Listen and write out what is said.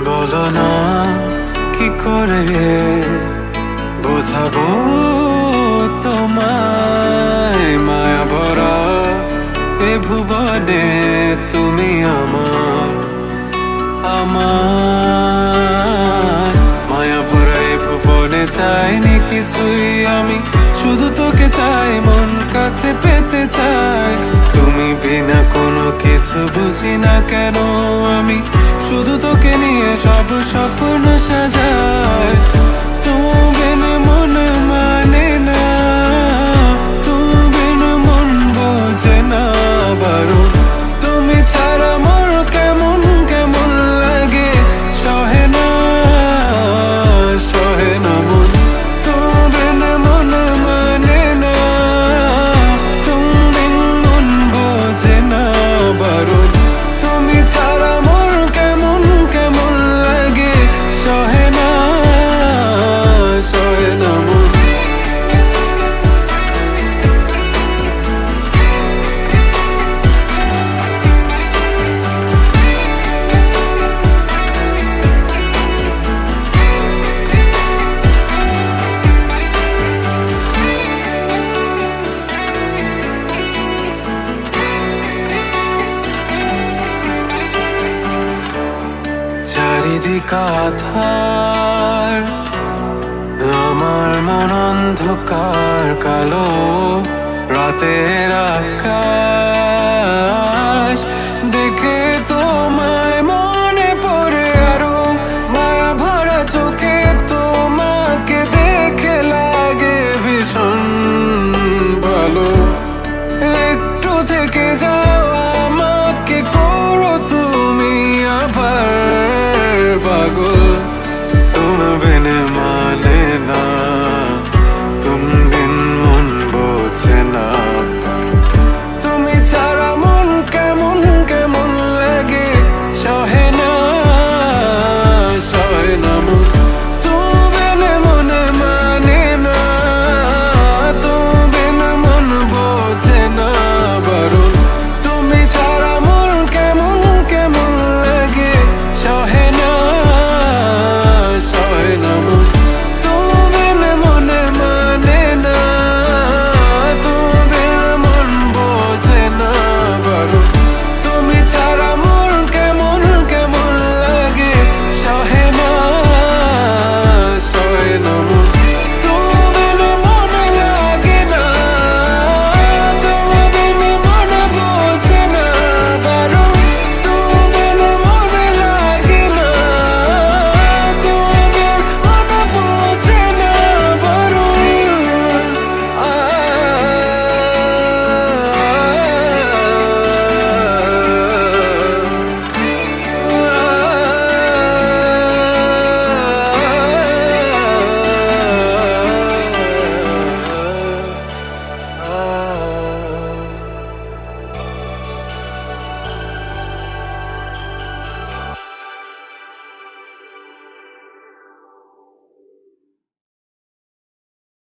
বলো না কি করে বোঝাবো তোমায়, মায়া ভরা এ ভুবনে তুমি আমার আমার মায়া ভরা এ ভুবনে চাইনি কিছুই আমি, শুধু তোকে চাই, মন কাছে পেতে চাই। তুমি বিনা কোনো কিছু বুঝি না কেন আমি, শুধু তোকে নিয়ে সব স্বপ্ন সাজাই। তুমি বিনে মন মানে না, তুমি বিনে মন বোঝে না বারো। তুমি ছাড়া মোর কেমন কেমন লাগে, সহে না সহে না মন। তুমি বিনে মন মানে না, তুমি বিন মন বোঝে না বারো। তুমি ছাড়া মোর কেমন কেমন লাগে, সহে না সহে না মন। চারিদিক আধার, আমার মন অন্ধকার কালো, রাতের আকাশ দেখে তোমায় মনে পড়ে আরো, মায়া ভরা চোখে তোমাকে দেখে লাগে ভীষণ ভালো। একটু থেকে যাও, আমাকে করো তুমি আবার পাগল।